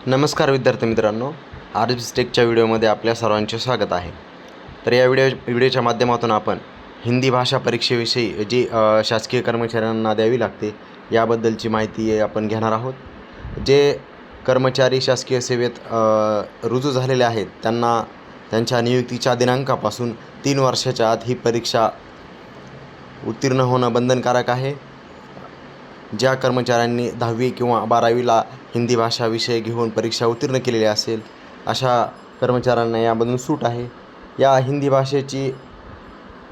नमस्कार विद्यार्थी मित्रांनो, आर्ज टेकच्या व्हिडिओमध्ये आपल्या सर्वांचे स्वागत आहे. तर या व्हिडिओच्या माध्यमातून आपण हिंदी भाषा परीक्षेविषयी जी शासकीय कर्मचाऱ्यांना द्यावी लागते याबद्दलची माहिती आपण घेणार आहोत. जे कर्मचारी शासकीय सेवेत रुजू झालेले आहेत त्यांना त्यांच्या नियुक्तीच्या दिनांकापासून 3 वर्षाच्या आत ही परीक्षा उत्तीर्ण होणं बंधनकारक आहे. ज्या कर्मचाऱ्यांनी 10वी किंवा 12वीला हिंदी भाषा विषय घेऊन परीक्षा उत्तीर्ण केलेली असेल अशा कर्मचाऱ्यांना यामधून सूट आहे. या हिंदी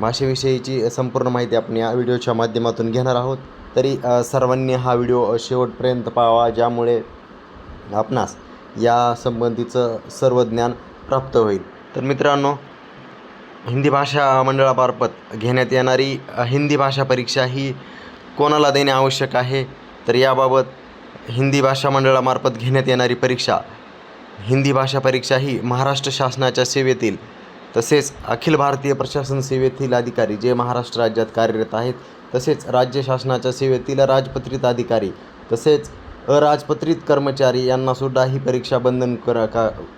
भाषेविषयीची संपूर्ण माहिती आपण या व्हिडिओच्या माध्यमातून घेणार आहोत. तरी सर्वांनी हा व्हिडिओ शेवटपर्यंत पाहावा, ज्यामुळे आपणास या संबंधीचं सर्व ज्ञान प्राप्त होईल. तर मित्रांनो, हिंदी भाषा मंडळामार्फत घेण्यात येणारी हिंदी भाषा परीक्षा ही कोणाला देणे आवश्यक आहे, तर याबाबत हिंदी भाषा मंडळामार्फत घेण्यात येणारी हिंदी भाषा परीक्षा ही महाराष्ट्र शासनाच्या सेवेतील तसेच अखिल भारतीय प्रशासन सेवेतील अधिकारी जे महाराष्ट्र राज्यात कार्यरत आहेत, तसेच राज्य शासनाच्या सेवेतील राजपत्रित अधिकारी तसेच अराजपत्रित कर्मचारी यांनासुद्धा ही परीक्षा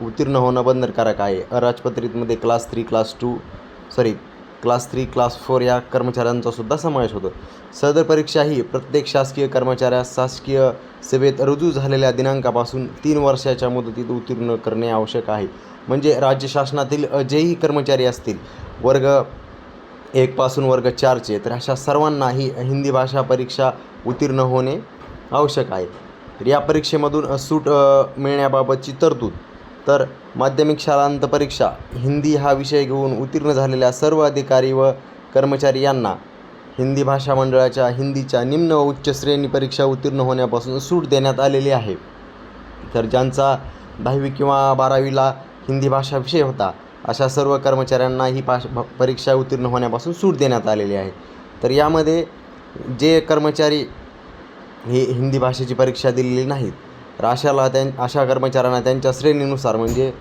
उत्तीर्ण होणं बंधनकारक आहे. अराजपत्रितमध्ये क्लास 3 क्लास 4 या कर्मचाऱ्यांचा सुद्धा समावेश होतो. सदर परीक्षा ही प्रत्येक शासकीय कर्मचाऱ्यास शासकीय सेवेत रुजू झालेल्या दिनांकापासून 3 वर्षाच्या मुदतीत उत्तीर्ण करणे आवश्यक आहे. म्हणजे राज्य शासनातील जेही कर्मचारी असतील वर्ग 1 पासून वर्ग 4चे, तर अशा सर्वांना ही हिंदी भाषा परीक्षा उत्तीर्ण होणे आवश्यक आहे. तर या परीक्षेमधून सूट मिळण्याबाबतची तरतूद, तर माध्यमिक शालांत परीक्षा हिंदी हा विषय घेऊन उत्तीर्ण झालेल्या सर्व अधिकारी व कर्मचारी यांना हिंदी भाषा मंडळाच्या हिंदीच्या निम्न व उच्च श्रेणी परीक्षा उत्तीर्ण होण्यापासून सूट देण्यात आलेली आहे. तर ज्यांचा 10वी किंवा 12वीला हिंदी भाषा विषय होता अशा सर्व कर्मचाऱ्यांना ही परीक्षा उत्तीर्ण होण्यापासून सूट देण्यात आलेली आहे. तर यामध्ये जे कर्मचारी ही हिंदी भाषेची परीक्षा दिलेली नाहीत, तर अशा कर्मचाऱ्यांना त्यांच्या श्रेणीनुसार म्हणजे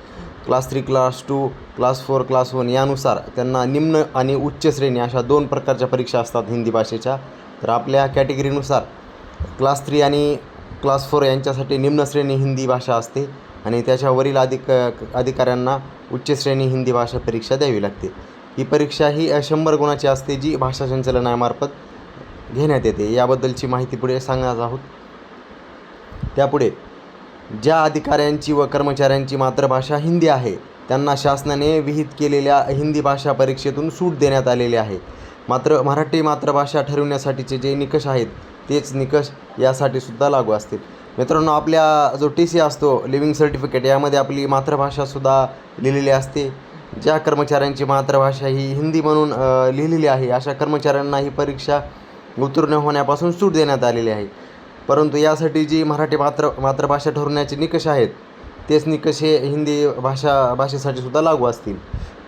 क्लास 3 क्लास 2 क्लास 4 क्लास 1 यानुसार त्यांना निम्न आणि उच्च श्रेणी अशा 2 प्रकारच्या परीक्षा असतात हिंदी भाषेच्या. तर आपल्या कॅटेगरीनुसार क्लास 3 आणि क्लास 4 यांच्यासाठी निम्न श्रेणी हिंदी भाषा असते आणि त्याच्यावरील अधिकाऱ्यांना उच्च श्रेणी हिंदी भाषा परीक्षा द्यावी लागते. ही परीक्षा ही 100 गुणाची असते, जी भाषा संचालनालयामार्फत घेण्यात येते. याबद्दलची माहिती पुढे सांगणार आहोत. त्यापुढे ज्या अधिकाऱ्यांची व कर्मचाऱ्यांची मातृभाषा हिंदी आहे त्यांना शासनाने विहित केलेल्या हिंदी भाषा परीक्षेतून सूट देण्यात आलेली आहे. मात्र मराठी मातृभाषा ठरविण्यासाठीचे जे निकष आहेत तेच निकष यासाठी सुद्धा लागू असतील. मित्रांनो, आपल्या जो TC असतो लिव्हिंग सर्टिफिकेट, यामध्ये आपली मातृभाषासुद्धा लिहिलेली असते. ज्या कर्मचाऱ्यांची मातृभाषा ही हिंदी म्हणून लिहिलेली आहे अशा कर्मचाऱ्यांना ही परीक्षा उत्तीर्ण होण्यापासून सूट देण्यात आलेली आहे. परंतु यासाठी जी मराठी मातृभाषा ठरवण्याचे निकष आहेत तेच निकष हे हिंदी भाषेसाठी सुद्धा लागू असतील.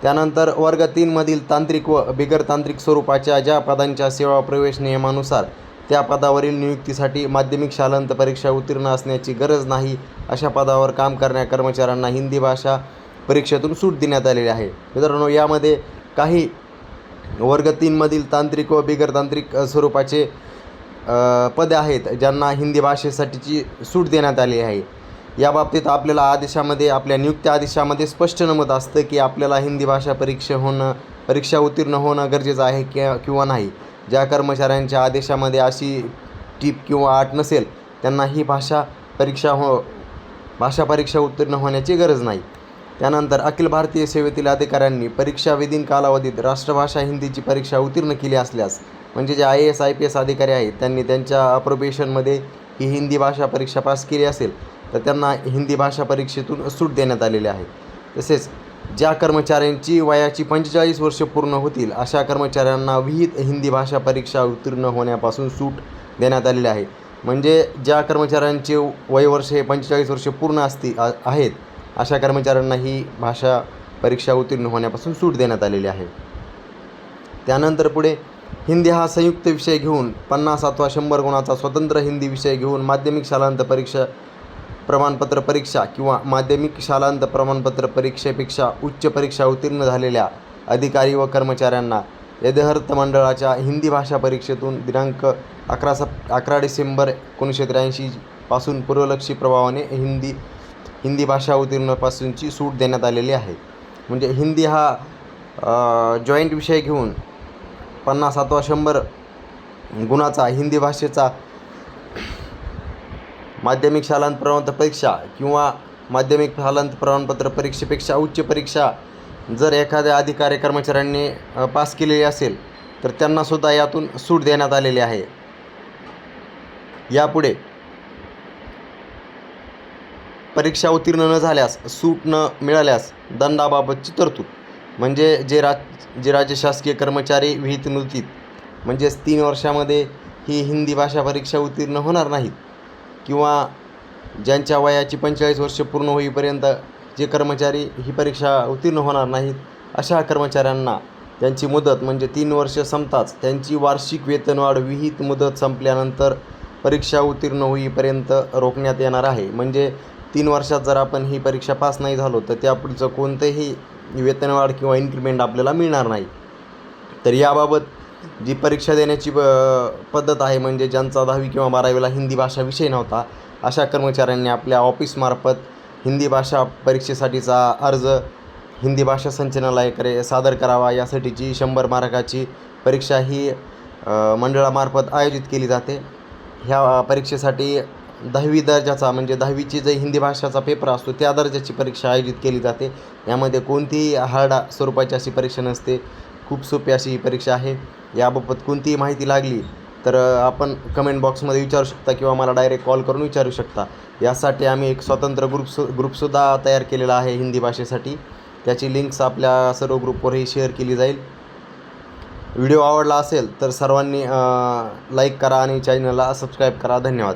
त्यानंतर वर्ग 3मधील तांत्रिक व बिगर तांत्रिक स्वरूपाच्या ज्या पदांच्या सेवा प्रवेश नियमानुसार त्या पदावरील नियुक्तीसाठी माध्यमिक शालांत परीक्षा उत्तीर्ण असण्याची गरज नाही अशा पदावर काम करणाऱ्या कर्मचाऱ्यांना हिंदी भाषा परीक्षेतून सूट देण्यात आलेली आहे. मित्रांनो, यामध्ये काही वर्ग 3मधील तांत्रिक व बिगर तांत्रिक स्वरूपाचे पदे आहेत ज्यांना हिंदी भाषेसाठीची सूट देण्यात आली आहे. याबाबतीत आपल्याला आपल्या नियुक्ती आदेशामध्ये स्पष्ट नमूद असतं की आपल्याला हिंदी भाषा परीक्षा उत्तीर्ण होणं गरजेचं आहे किंवा नाही. ज्या कर्मचाऱ्यांच्या आदेशामध्ये अशी टीप किंवा अट नसेल त्यांना ही भाषा परीक्षा उत्तीर्ण होण्याची गरज नाही. त्यानंतर अखिल भारतीय सेवेतील अधिकाऱ्यांनी परीक्षा विधीन कालावधीत राष्ट्रभाषा हिंदीची परीक्षा उत्तीर्ण केली असल्यास, म्हणजे जे IAS IPS अधिकारी आहेत त्यांनी त्यांच्या अप्रोबेशनमध्ये ही हिंदी भाषा परीक्षा पास केली असेल तर त्यांना हिंदी भाषा परीक्षेतून सूट देण्यात आलेली आहे. तसेच ज्या कर्मचाऱ्यांची वयाची 45 वर्ष पूर्ण होतील अशा कर्मचाऱ्यांना विहित हिंदी भाषा परीक्षा उत्तीर्ण होण्यापासून सूट देण्यात आलेली आहे. म्हणजे ज्या कर्मचाऱ्यांचे वयवर्ष हे 45 वर्ष पूर्ण आहेत अशा कर्मचाऱ्यांना ही भाषा परीक्षा उत्तीर्ण होण्यापासून सूट देण्यात आलेली आहे. त्यानंतर पुढे हिंदी हा संयुक्त विषय घेऊन 50 अथवा 100 गुणाचा स्वतंत्र हिंदी विषय घेऊन माध्यमिक शालांत प्रमाणपत्र परीक्षा किंवा माध्यमिक शालांत प्रमाणपत्र परीक्षेपेक्षा उच्च परीक्षा उत्तीर्ण झालेल्या अधिकारी व कर्मचाऱ्यांना यथार्थ मंडळाच्या हिंदी भाषा परीक्षेतून दिनांक 11 डिसेंबर 1983 पासून पूर्वलक्षी प्रभावाने हिंदी हिंदी भाषा उत्तीर्णपासूनची सूट देण्यात आलेली आहे. म्हणजे हिंदी हा जॉईंट विषय घेऊन 50 अथवा 100 गुणाचा हिंदी भाषेचा माध्यमिक शालांत प्रमाणपत्र परीक्षा किंवा माध्यमिक शालांत प्रमाणपत्र परीक्षेपेक्षा उच्च परीक्षा जर एखाद्या अधिकारी कर्मचाऱ्यांनी पास केलेली असेल तर त्यांनासुद्धा यातून सूट देण्यात आलेली आहे. यापुढे परीक्षा उत्तीर्ण न झाल्यास, सूट न मिळाल्यास दंडाबाबतची तरतूद. म्हणजे जे राज्य शासकीय कर्मचारी विहित मुदतीत म्हणजेच 3 वर्षामध्ये ही हिंदी भाषा परीक्षा उत्तीर्ण होणार नाहीत किंवा ज्यांच्या वयाची 45 वर्ष पूर्ण होईपर्यंत जे कर्मचारी ही परीक्षा उत्तीर्ण होणार नाहीत, अशा कर्मचाऱ्यांना त्यांची मुदत म्हणजे 3 वर्ष संपताच त्यांची वार्षिक वेतनवाढ विहित मुदत संपल्यानंतर परीक्षा उत्तीर्ण होईपर्यंत रोखण्यात येणार आहे. म्हणजे 3 वर्षात जर आपण ही परीक्षा पास नाही झालो तर त्यापुढचं कोणतंही वेतनवाढ किंवा इन्क्रिमेंट आपल्याला मिळणार नाही. तर याबाबत जी परीक्षा देण्याची पद्धत आहे, म्हणजे ज्यांचा 10वी किंवा 12वीला हिंदी भाषा विषय नव्हता, अशा कर्मचाऱ्यांनी आपल्या ऑफिसमार्फत हिंदी भाषा परीक्षेसाठीचा अर्ज हिंदी भाषा संचालनालयाकडे सादर करावा. यासाठीची 100 मार्काची परीक्षा ही मंडळामार्फत आयोजित केली जाते. ह्या परीक्षेसाठी 10वी दर्जाचा म्हणजे 10वीची जे हिंदी भाषाचा पेपर असतो त्या दर्जाची परीक्षा आयोजित केली जाते. यामध्ये कोणतीही हार्ड स्वरूपाची अशी परीक्षा नसते. खूप सोपी अशी ही परीक्षा आहे. याबाबत कोणतीही माहिती लागली तर आपण कमेंट बॉक्समध्ये विचारू शकता किंवा मला डायरेक्ट कॉल करून विचारू शकता. यासाठी आम्ही एक स्वतंत्र ग्रुपसुद्धा तयार केलेला आहे हिंदी भाषेसाठी. त्याची लिंक्स आपल्या सर्व ग्रुपवरही शेअर केली जाईल. व्हिडिओ आवडला असेल तर सर्वांनी लाईक करा आणि चॅनलला सबस्क्राईब करा. धन्यवाद.